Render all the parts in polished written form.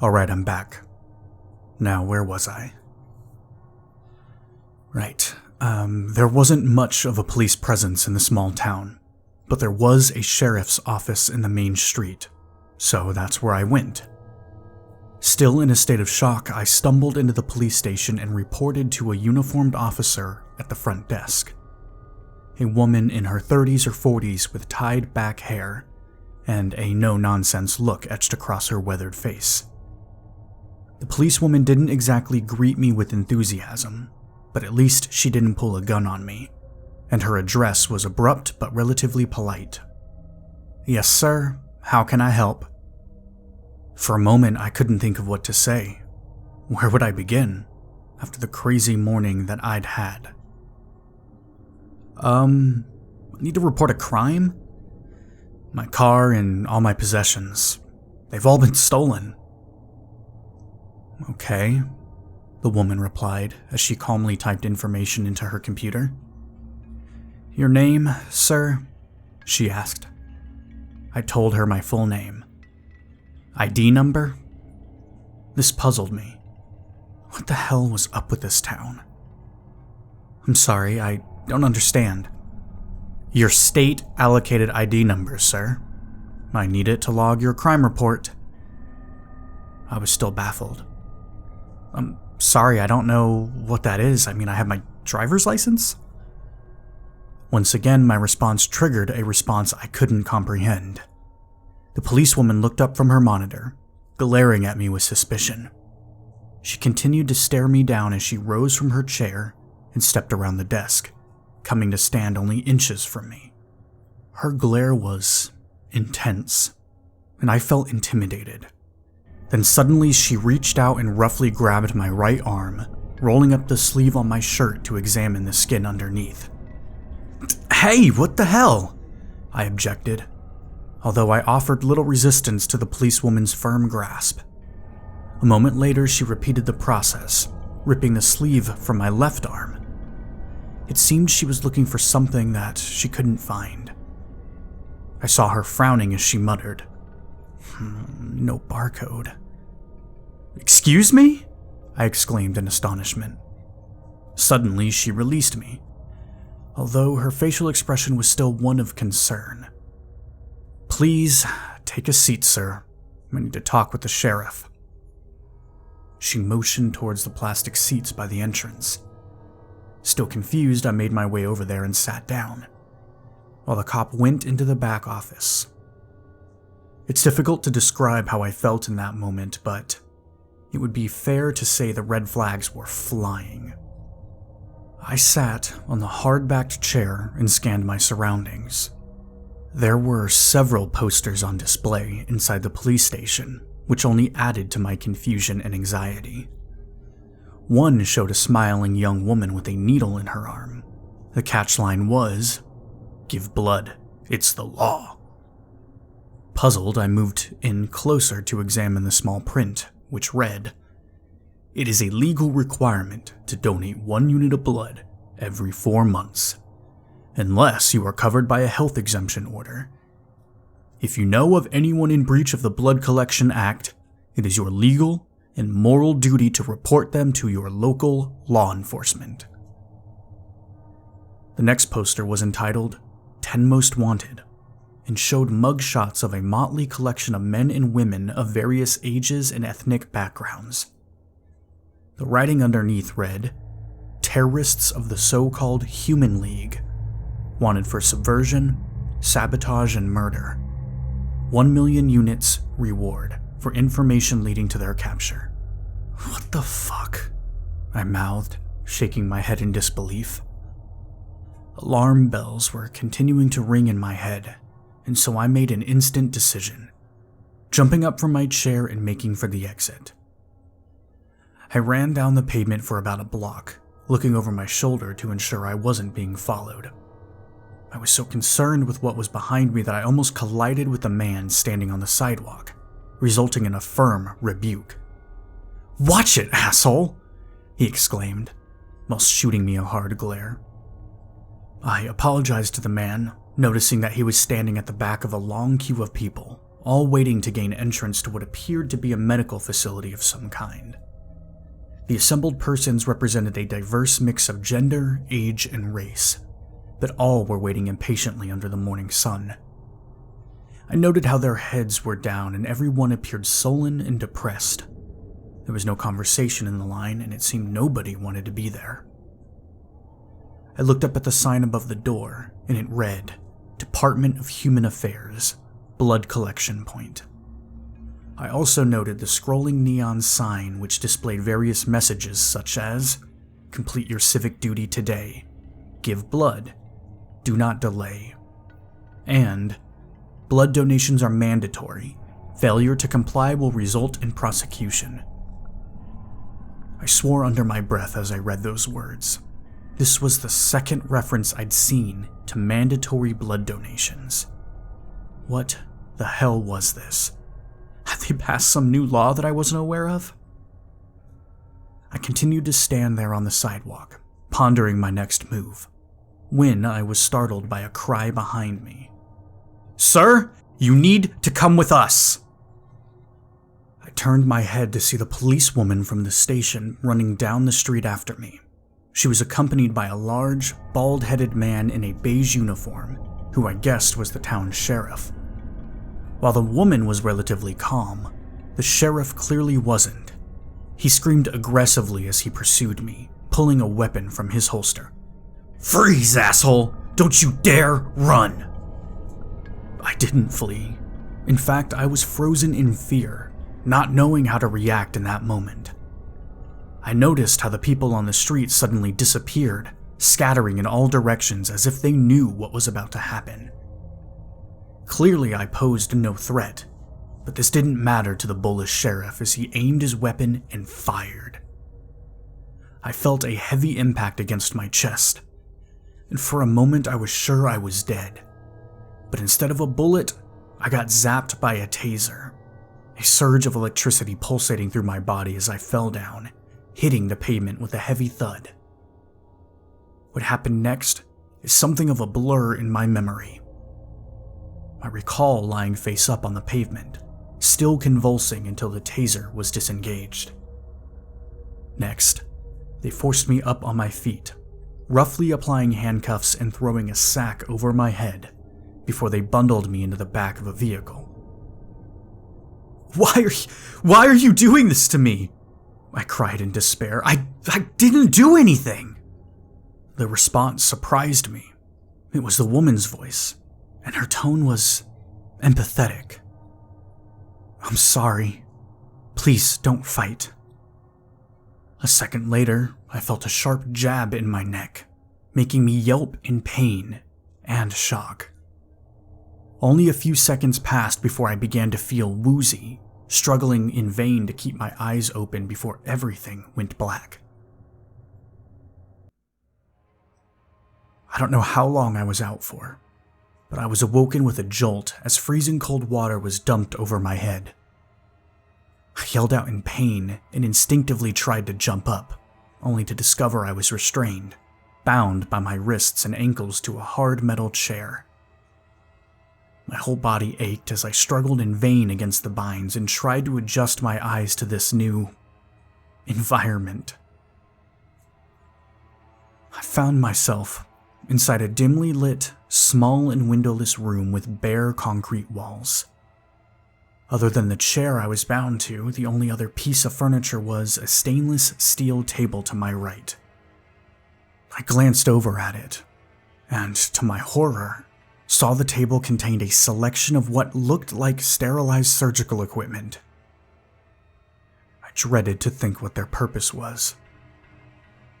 Alright, I'm back. Now, where was I? Right. There wasn't much of a police presence in the small town, but there was a sheriff's office in the main street, so that's where I went. Still in a state of shock, I stumbled into the police station and reported to a uniformed officer at the front desk. A woman in her 30s or 40s with tied back hair and a no-nonsense look etched across her weathered face. The policewoman didn't exactly greet me with enthusiasm, but at least she didn't pull a gun on me, and her address was abrupt but relatively polite. "Yes, sir. How can I help?" For a moment, I couldn't think of what to say. Where would I begin, after the crazy morning that I'd had? I need to report a crime? My car and all my possessions. They've all been stolen. Okay, the woman replied as she calmly typed information into her computer. "Your name, sir?" she asked. I told her my full name. "ID number?" This puzzled me. What the hell was up with this town? "I'm sorry, I don't understand." "Your state-allocated ID number, sir. I need it to log your crime report." I was still baffled. "I'm sorry, I don't know what that is. I have my driver's license?" Once again, my response triggered a response I couldn't comprehend. The policewoman looked up from her monitor, glaring at me with suspicion. She continued to stare me down as she rose from her chair and stepped around the desk, coming to stand only inches from me. Her glare was intense, and I felt intimidated. Then suddenly she reached out and roughly grabbed my right arm, rolling up the sleeve on my shirt to examine the skin underneath. "Hey, what the hell?" I objected, although I offered little resistance to the policewoman's firm grasp. A moment later, she repeated the process, ripping the sleeve from my left arm. It seemed she was looking for something that she couldn't find. I saw her frowning as she muttered, "No barcode." "Excuse me?" I exclaimed in astonishment. Suddenly, she released me, although her facial expression was still one of concern. "Please, take a seat, sir. I need to talk with the sheriff." She motioned towards the plastic seats by the entrance. Still confused, I made my way over there and sat down, while the cop went into the back office. It's difficult to describe how I felt in that moment, but it would be fair to say the red flags were flying. I sat on the hard-backed chair and scanned my surroundings. There were several posters on display inside the police station, which only added to my confusion and anxiety. One showed a smiling young woman with a needle in her arm. The catchline was, "Give blood, it's the law." Puzzled, I moved in closer to examine the small print, which read, "It is a legal requirement to donate 1 unit of blood every 4 months, unless you are covered by a health exemption order. If you know of anyone in breach of the Blood Collection Act, it is your legal and moral duty to report them to your local law enforcement." The next poster was entitled 10 Most Wanted and showed mugshots of a motley collection of men and women of various ages and ethnic backgrounds. The writing underneath read, "Terrorists of the so-called Human League, wanted for subversion, sabotage, and murder. 1 million units reward for information leading to their capture." What the fuck? I mouthed, shaking my head in disbelief. Alarm bells were continuing to ring in my head, and so I made an instant decision, jumping up from my chair and making for the exit. I ran down the pavement for about a block, looking over my shoulder to ensure I wasn't being followed. I was so concerned with what was behind me that I almost collided with the man standing on the sidewalk, resulting in a firm rebuke. "Watch it, asshole!" he exclaimed, while shooting me a hard glare. I apologized to the man, noticing that he was standing at the back of a long queue of people, all waiting to gain entrance to what appeared to be a medical facility of some kind. The assembled persons represented a diverse mix of gender, age, and race, but all were waiting impatiently under the morning sun. I noted how their heads were down and everyone appeared sullen and depressed. There was no conversation in the line, and it seemed nobody wanted to be there. I looked up at the sign above the door, and it read, Department of Human Affairs, Blood Collection Point. I also noted the scrolling neon sign which displayed various messages such as, Complete your civic duty today, Give blood, Do not delay, and Blood donations are mandatory. Failure to comply will result in prosecution. I swore under my breath as I read those words. This was the second reference I'd seen to mandatory blood donations. What the hell was this? Had they passed some new law that I wasn't aware of? I continued to stand there on the sidewalk, pondering my next move, when I was startled by a cry behind me. Sir, you need to come with us! I turned my head to see the policewoman from the station running down the street after me. She was accompanied by a large, bald-headed man in a beige uniform, who I guessed was the town's sheriff. While the woman was relatively calm, the sheriff clearly wasn't. He screamed aggressively as he pursued me, pulling a weapon from his holster. Freeze, asshole! Don't you dare run! I didn't flee. In fact, I was frozen in fear, not knowing how to react in that moment. I noticed how the people on the street suddenly disappeared, scattering in all directions as if they knew what was about to happen. Clearly, I posed no threat, but this didn't matter to the bullish sheriff as he aimed his weapon and fired. I felt a heavy impact against my chest, and for a moment I was sure I was dead. But instead of a bullet, I got zapped by a taser, a surge of electricity pulsating through my body as I fell down, hitting the pavement with a heavy thud. What happened next is something of a blur in my memory. I recall lying face up on the pavement, still convulsing until the taser was disengaged. Next, they forced me up on my feet, roughly applying handcuffs and throwing a sack over my head before they bundled me into the back of a vehicle. Why are you doing this to me? I cried in despair. I didn't do anything. The response surprised me. It was the woman's voice, and her tone was empathetic. I'm sorry. Please don't fight. A second later, I felt a sharp jab in my neck, making me yelp in pain and shock. Only a few seconds passed before I began to feel woozy, struggling in vain to keep my eyes open before everything went black. I don't know how long I was out for, but I was awoken with a jolt as freezing cold water was dumped over my head. I yelled out in pain and instinctively tried to jump up, only to discover I was restrained, bound by my wrists and ankles to a hard metal chair. My whole body ached as I struggled in vain against the binds and tried to adjust my eyes to this new environment. I found myself inside a dimly lit, small and windowless room with bare concrete walls. Other than the chair I was bound to, the only other piece of furniture was a stainless steel table to my right. I glanced over at it, and to my horror, saw the table contained a selection of what looked like sterilized surgical equipment. I dreaded to think what their purpose was.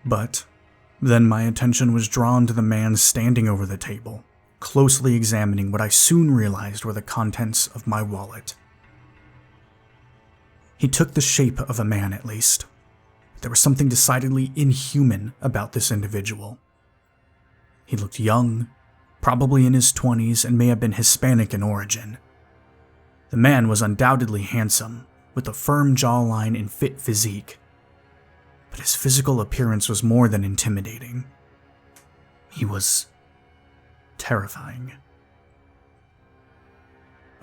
But then my attention was drawn to the man standing over the table, closely examining what I soon realized were the contents of my wallet. He took the shape of a man, at least. There was something decidedly inhuman about this individual. He looked young, probably in his 20s, and may have been Hispanic in origin. The man was undoubtedly handsome, with a firm jawline and fit physique. But his physical appearance was more than intimidating. He was terrifying.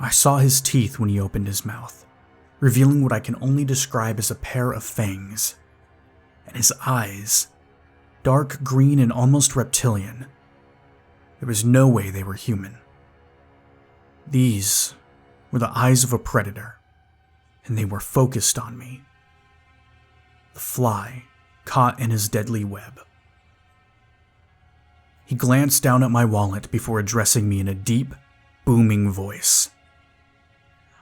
I saw his teeth when he opened his mouth, revealing what I can only describe as a pair of fangs. And his eyes, dark green and almost reptilian. There was no way they were human. These were the eyes of a predator, and they were focused on me. The fly caught in his deadly web. He glanced down at my wallet before addressing me in a deep, booming voice.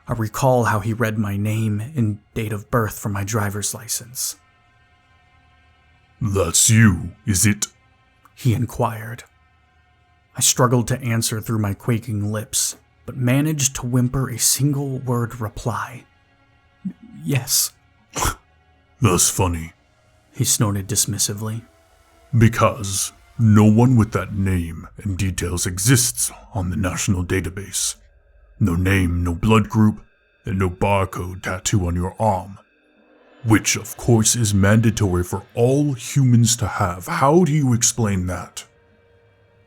I recall how he read my name and date of birth from my driver's license. "That's you, is it?" he inquired. I struggled to answer through my quaking lips, but managed to whimper a single-word reply. "Yes." "That's funny," he snorted dismissively. "because no one with that name and details exists on the national database. No name, no blood group, and no barcode tattoo on your arm. Which, of course, is mandatory for all humans to have. How do you explain that?"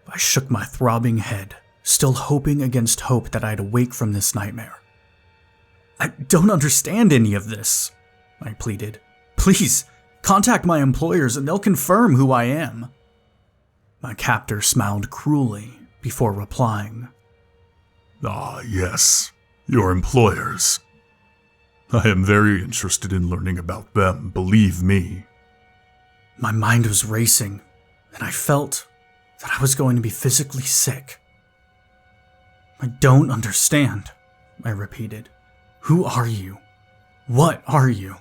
I shook my throbbing head, still hoping against hope that I'd awake from this nightmare. "I don't understand any of this," I pleaded. "Please, contact my employers and they'll confirm who I am." My captor smiled cruelly before replying. "Ah, yes, your employers. I am very interested in learning about them, believe me." My mind was racing, and I felt that I was going to be physically sick. "I don't understand," I repeated. "Who are you? What are you?"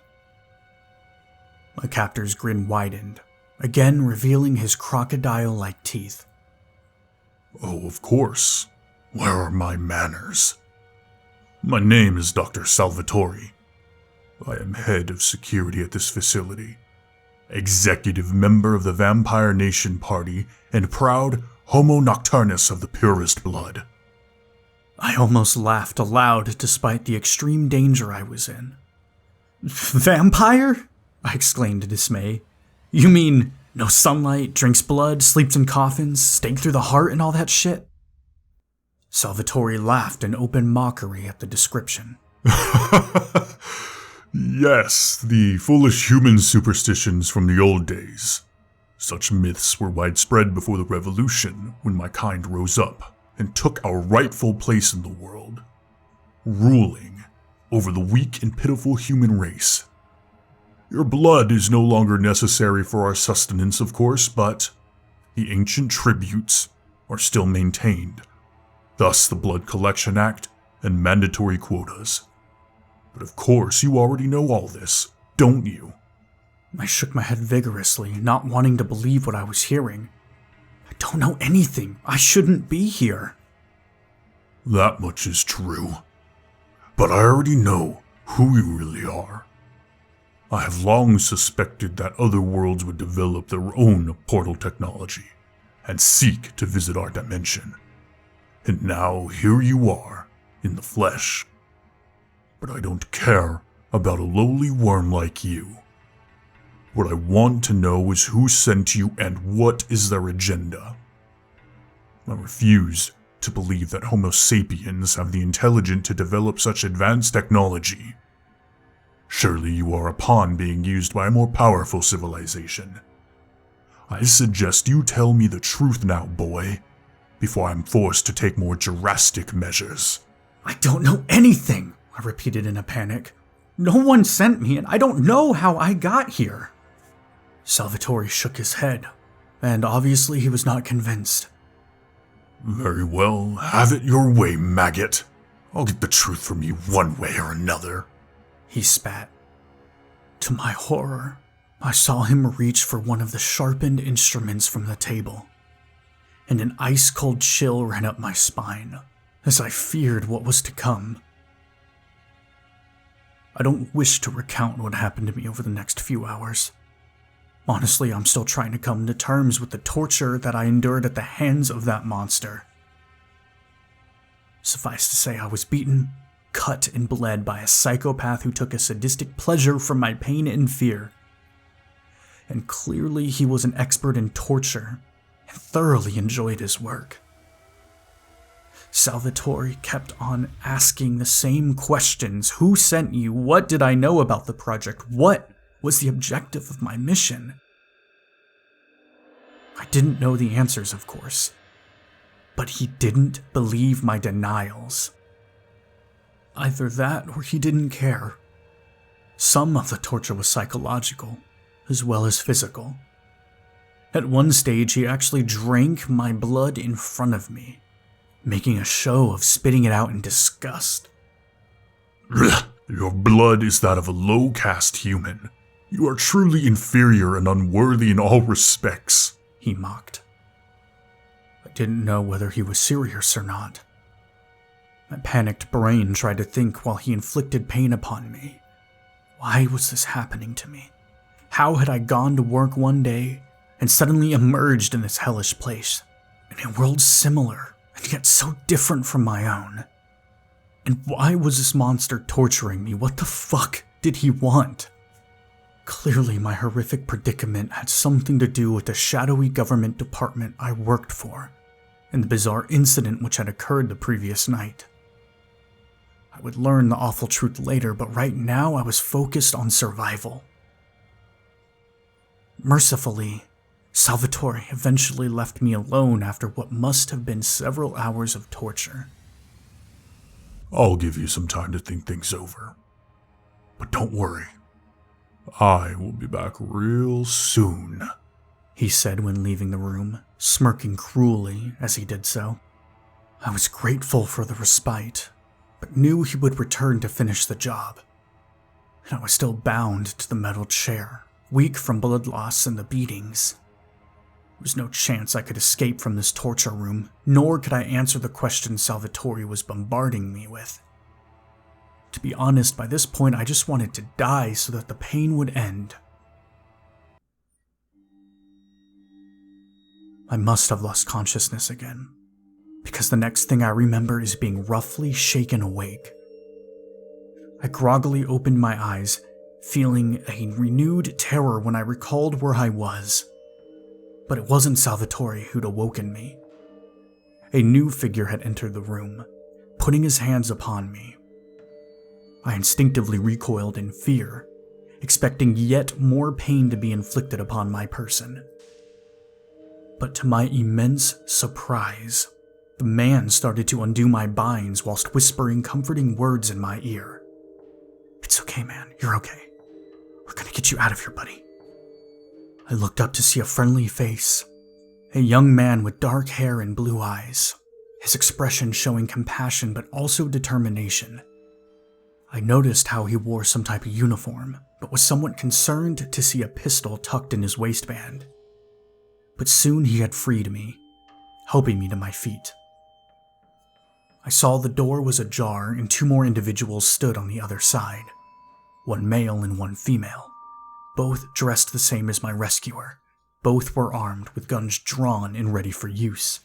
My captor's grin widened, again revealing his crocodile-like teeth. "Oh, of course. Where are my manners? My name is Dr. Salvatore. I am head of security at this facility, executive member of the Vampire Nation Party, and proud Homo Nocturnus of the purest blood." I almost laughed aloud despite the extreme danger I was in. "Vampire?" I exclaimed in dismay. "You mean no sunlight, drinks blood, sleeps in coffins, stake through the heart and all that shit?" Salvatore laughed in open mockery at the description. "Yes, the foolish human superstitions from the old days. Such myths were widespread before the revolution, when my kind rose up and took our rightful place in the world, ruling over the weak and pitiful human race. Your blood is no longer necessary for our sustenance, of course, but the ancient tributes are still maintained, thus the Blood Collection Act and mandatory quotas. But of course you already know all this, don't you?" I shook my head vigorously, not wanting to believe what I was hearing. "I don't know anything. I shouldn't be here." "That much is true. But I already know who you really are. I have long suspected that other worlds would develop their own portal technology and seek to visit our dimension. And now here you are, in the flesh. But I don't care about a lowly worm like you. What I want to know is who sent you and what is their agenda. I refuse to believe that Homo sapiens have the intelligence to develop such advanced technology. Surely you are a pawn being used by a more powerful civilization. I suggest you tell me the truth now, boy, before I'm forced to take more drastic measures." "I don't know anything," I repeated in a panic. "No one sent me, and I don't know how I got here." Salvatore shook his head, and obviously he was not convinced. "Very well, have it your way, maggot. I'll get the truth from you one way or another," he spat. To my horror, I saw him reach for one of the sharpened instruments from the table, and an ice-cold chill ran up my spine as I feared what was to come. I don't wish to recount what happened to me over the next few hours. Honestly, I'm still trying to come to terms with the torture that I endured at the hands of that monster. Suffice to say, I was beaten, cut, and bled by a psychopath who took a sadistic pleasure from my pain and fear. And clearly he was an expert in torture and thoroughly enjoyed his work. Salvatore kept on asking the same questions. Who sent you? What did I know about the project? What was the objective of my mission? I didn't know the answers, of course, but he didn't believe my denials. Either that or he didn't care. Some of the torture was psychological, as well as physical. At one stage, he actually drank my blood in front of me, making a show of spitting it out in disgust. Your blood is that of a low-caste human. You are truly inferior and unworthy in all respects, he mocked. I didn't know whether he was serious or not. My panicked brain tried to think while he inflicted pain upon me. Why was this happening to me? How had I gone to work one day and suddenly emerged in this hellish place, in a world similar and yet so different from my own? And why was this monster torturing me? What the fuck did he want? Clearly, my horrific predicament had something to do with the shadowy government department I worked for, and the bizarre incident which had occurred the previous night. I would learn the awful truth later, but right now I was focused on survival. Mercifully, Salvatore eventually left me alone after what must have been several hours of torture. I'll give you some time to think things over. But don't worry. I will be back real soon, he said when leaving the room, smirking cruelly as he did so. I was grateful for the respite, but knew he would return to finish the job. And I was still bound to the metal chair, weak from blood loss and the beatings. There was no chance I could escape from this torture room, nor could I answer the questions Salvatore was bombarding me with. To be honest, by this point I just wanted to die so that the pain would end. I must have lost consciousness again, because the next thing I remember is being roughly shaken awake. I groggily opened my eyes, feeling a renewed terror when I recalled where I was. But it wasn't Salvatore who'd awoken me. A new figure had entered the room, putting his hands upon me. I instinctively recoiled in fear, expecting yet more pain to be inflicted upon my person. But to my immense surprise, the man started to undo my binds whilst whispering comforting words in my ear. "It's okay, man. You're okay. We're gonna get you out of here, buddy." I looked up to see a friendly face, a young man with dark hair and blue eyes, his expression showing compassion but also determination. I noticed how he wore some type of uniform, but was somewhat concerned to see a pistol tucked in his waistband. But soon he had freed me, helping me to my feet. I saw the door was ajar and two more individuals stood on the other side, one male and one female, both dressed the same as my rescuer. Both were armed with guns drawn and ready for use.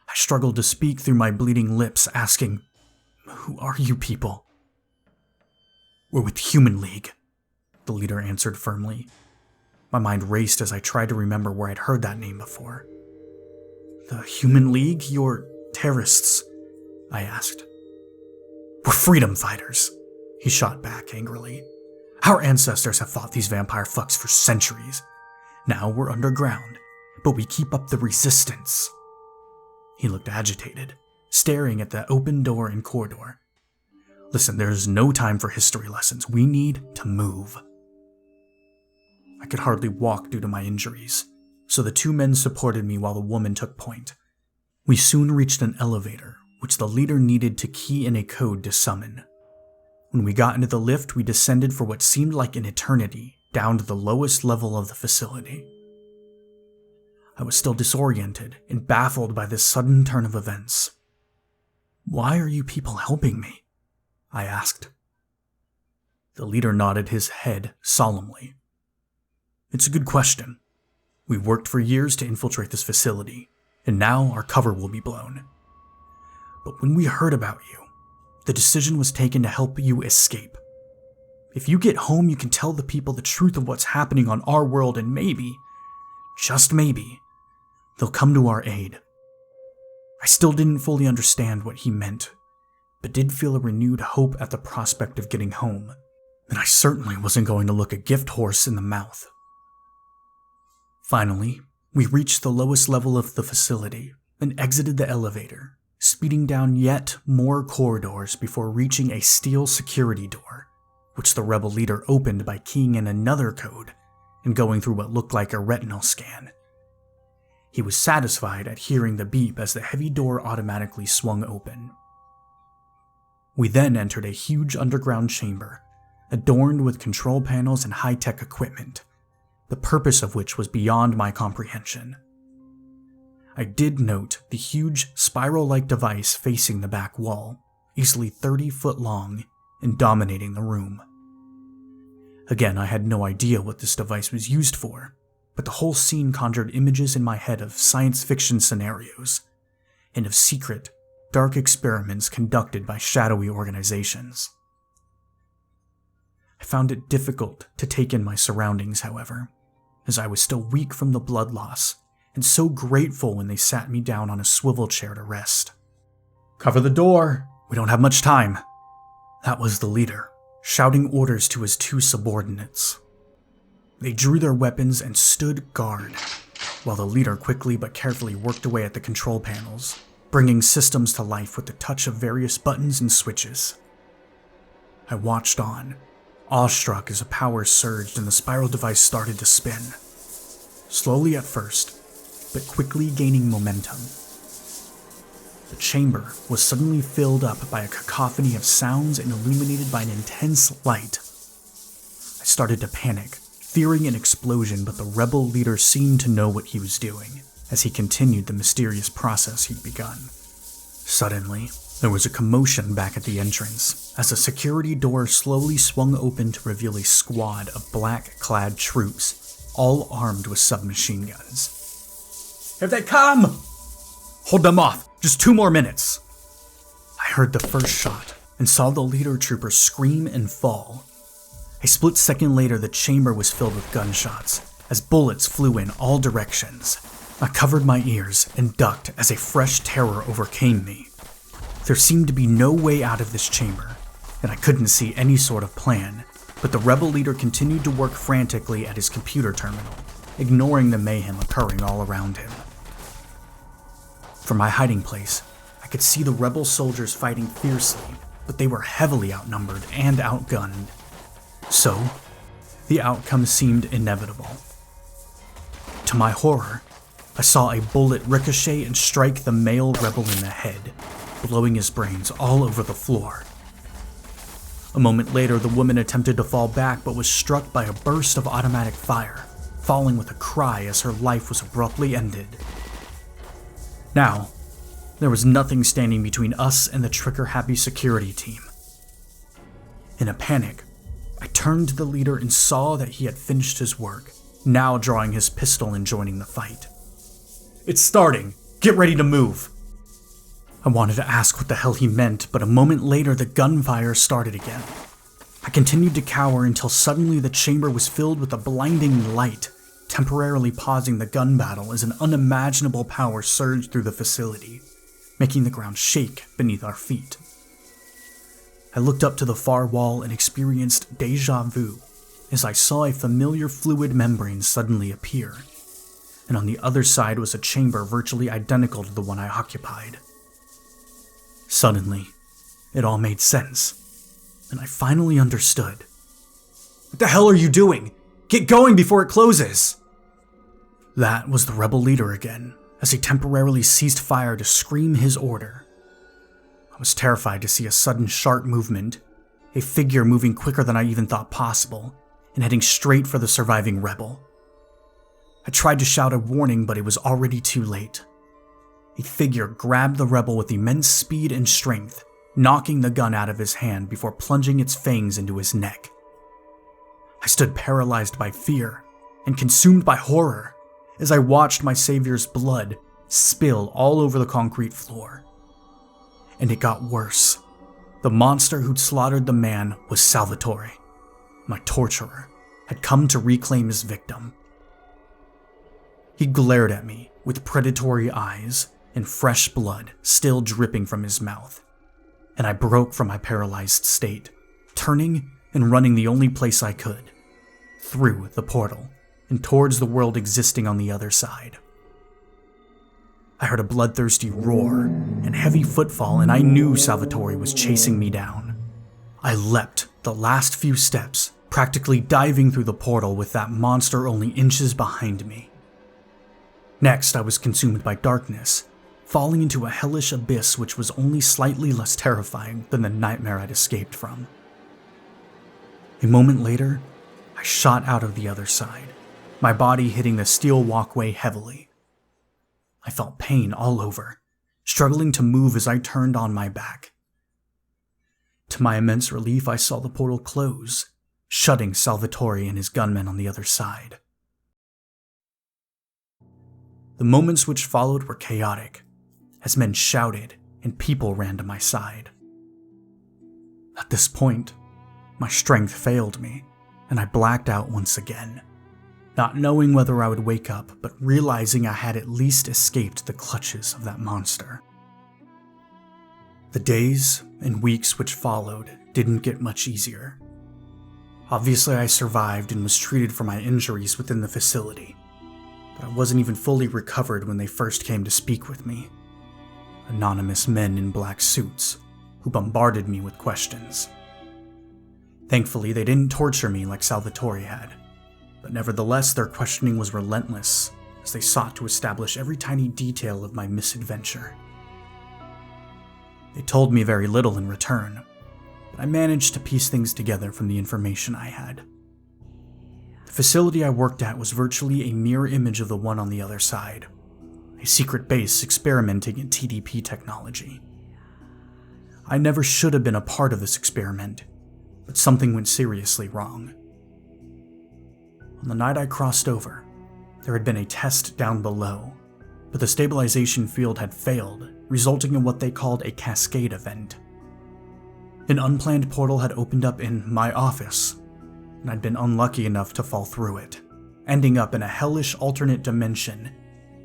I struggled to speak through my bleeding lips, asking, "Who are you people?" "We're with Human League," the leader answered firmly. My mind raced as I tried to remember where I'd heard that name before. "The Human League? You're terrorists?" I asked. "We're freedom fighters," he shot back angrily. "Our ancestors have fought these vampire fucks for centuries. Now we're underground, but we keep up the resistance." He looked agitated, staring at the open door and corridor. "Listen, there's no time for history lessons. We need to move." I could hardly walk due to my injuries, so the two men supported me while the woman took point. We soon reached an elevator, which the leader needed to key in a code to summon. When we got into the lift, we descended for what seemed like an eternity, down to the lowest level of the facility. I was still disoriented and baffled by this sudden turn of events. "Why are you people helping me?" I asked. The leader nodded his head solemnly. "It's a good question. We worked for years to infiltrate this facility, and now our cover will be blown. But when we heard about you, the decision was taken to help you escape. If you get home, you can tell the people the truth of what's happening on our world, and maybe, just maybe, they'll come to our aid." I still didn't fully understand what he meant, but did feel a renewed hope at the prospect of getting home, and I certainly wasn't going to look a gift horse in the mouth. Finally, we reached the lowest level of the facility and exited the elevator, speeding down yet more corridors before reaching a steel security door, which the rebel leader opened by keying in another code and going through what looked like a retinal scan. He was satisfied at hearing the beep as the heavy door automatically swung open. We then entered a huge underground chamber, adorned with control panels and high-tech equipment, the purpose of which was beyond my comprehension. I did note the huge spiral-like device facing the back wall, easily 30 foot long and dominating the room. Again, I had no idea what this device was used for, but the whole scene conjured images in my head of science fiction scenarios, and of secret, dark experiments conducted by shadowy organizations. I found it difficult to take in my surroundings, however, as I was still weak from the blood loss, and so grateful when they sat me down on a swivel chair to rest. "Cover the door! We don't have much time!" That was the leader, shouting orders to his two subordinates. They drew their weapons and stood guard, while the leader quickly but carefully worked away at the control panels, bringing systems to life with the touch of various buttons and switches. I watched on, awestruck as the power surged and the spiral device started to spin. Slowly at first, but quickly gaining momentum. The chamber was suddenly filled up by a cacophony of sounds and illuminated by an intense light. I started to panic, fearing an explosion, but the rebel leader seemed to know what he was doing, as he continued the mysterious process he'd begun. Suddenly, there was a commotion back at the entrance, as the security door slowly swung open to reveal a squad of black-clad troops, all armed with submachine guns. "Here they come! Hold them off! Just 2 more minutes!" I heard the first shot and saw the leader trooper scream and fall. A split second later, the chamber was filled with gunshots, as bullets flew in all directions. I covered my ears and ducked as a fresh terror overcame me. There seemed to be no way out of this chamber, and I couldn't see any sort of plan, but the rebel leader continued to work frantically at his computer terminal, ignoring the mayhem occurring all around him. From my hiding place, I could see the rebel soldiers fighting fiercely, but they were heavily outnumbered and outgunned. So, the outcome seemed inevitable. To my horror, I saw a bullet ricochet and strike the male rebel in the head, blowing his brains all over the floor. A moment later, the woman attempted to fall back but was struck by a burst of automatic fire, falling with a cry as her life was abruptly ended. Now, there was nothing standing between us and the trigger-happy security team. In a panic, I turned to the leader and saw that he had finished his work, now drawing his pistol and joining the fight. "It's starting! Get ready to move!" I wanted to ask what the hell he meant, but a moment later the gunfire started again. I continued to cower until suddenly the chamber was filled with a blinding light, temporarily pausing the gun battle as an unimaginable power surged through the facility, making the ground shake beneath our feet. I looked up to the far wall and experienced déjà vu as I saw a familiar fluid membrane suddenly appear, and on the other side was a chamber virtually identical to the one I occupied. Suddenly, it all made sense, and I finally understood. "What the hell are you doing? Get going before it closes!" That was the rebel leader again, as he temporarily ceased fire to scream his order. I was terrified to see a sudden sharp movement, a figure moving quicker than I even thought possible, and heading straight for the surviving rebel. I tried to shout a warning, but it was already too late. A figure grabbed the rebel with immense speed and strength, knocking the gun out of his hand before plunging its fangs into his neck. I stood paralyzed by fear and consumed by horror as I watched my savior's blood spill all over the concrete floor. And it got worse. The monster who'd slaughtered the man was Salvatore. My torturer had come to reclaim his victim. He glared at me with predatory eyes and fresh blood still dripping from his mouth, and I broke from my paralyzed state, turning and running the only place I could, through the portal and towards the world existing on the other side. I heard a bloodthirsty roar and heavy footfall, and I knew Salvatore was chasing me down. I leapt the last few steps, practically diving through the portal with that monster only inches behind me. Next, I was consumed by darkness, falling into a hellish abyss which was only slightly less terrifying than the nightmare I'd escaped from. A moment later, I shot out of the other side, my body hitting the steel walkway heavily. I felt pain all over, struggling to move as I turned on my back. To my immense relief, I saw the portal close, shutting Salvatore and his gunmen on the other side. The moments which followed were chaotic, as men shouted and people ran to my side. At this point, my strength failed me, and I blacked out once again, not knowing whether I would wake up, but realizing I had at least escaped the clutches of that monster. The days and weeks which followed didn't get much easier. Obviously, I survived and was treated for my injuries within the facility, but I wasn't even fully recovered when they first came to speak with me. Anonymous men in black suits who bombarded me with questions. Thankfully, they didn't torture me like Salvatore had, but nevertheless their questioning was relentless as they sought to establish every tiny detail of my misadventure. They told me very little in return, but I managed to piece things together from the information I had. The facility I worked at was virtually a mirror image of the one on the other side, a secret base experimenting in TDP technology. I never should have been a part of this experiment, but something went seriously wrong. On the night I crossed over, there had been a test down below, but the stabilization field had failed, resulting in what they called a cascade event. An unplanned portal had opened up in my office, and I'd been unlucky enough to fall through it, ending up in a hellish alternate dimension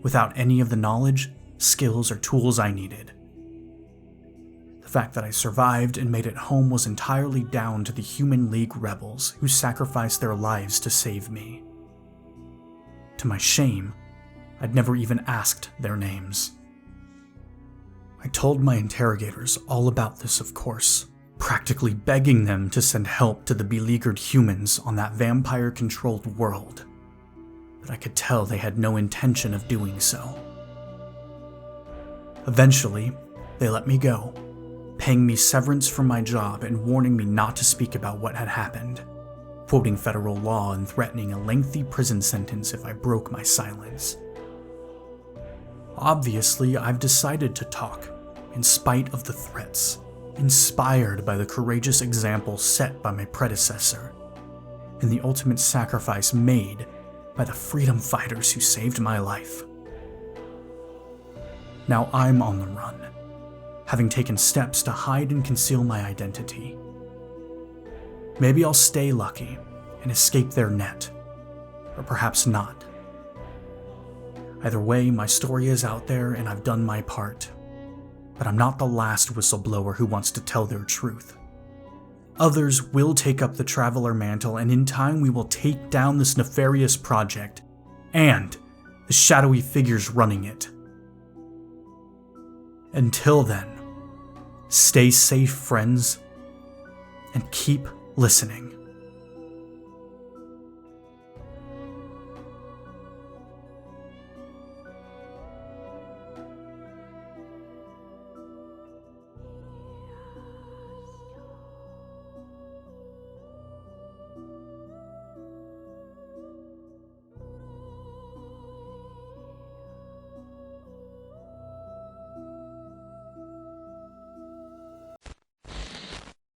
without any of the knowledge, skills, or tools I needed. The fact that I survived and made it home was entirely down to the Human League rebels who sacrificed their lives to save me. To my shame, I'd never even asked their names. I told my interrogators all about this, of course, practically begging them to send help to the beleaguered humans on that vampire-controlled world, but I could tell they had no intention of doing so. Eventually, they let me go, paying me severance from my job and warning me not to speak about what had happened, quoting federal law and threatening a lengthy prison sentence if I broke my silence. Obviously, I've decided to talk, in spite of the threats, inspired by the courageous example set by my predecessor, and the ultimate sacrifice made by the freedom fighters who saved my life. Now I'm on the run, having taken steps to hide and conceal my identity. Maybe I'll stay lucky and escape their net, or perhaps not. Either way, my story is out there and I've done my part, but I'm not the last whistleblower who wants to tell their truth. Others will take up the Traveler mantle, and in time we will take down this nefarious project and the shadowy figures running it. Until then, stay safe, friends, and keep listening.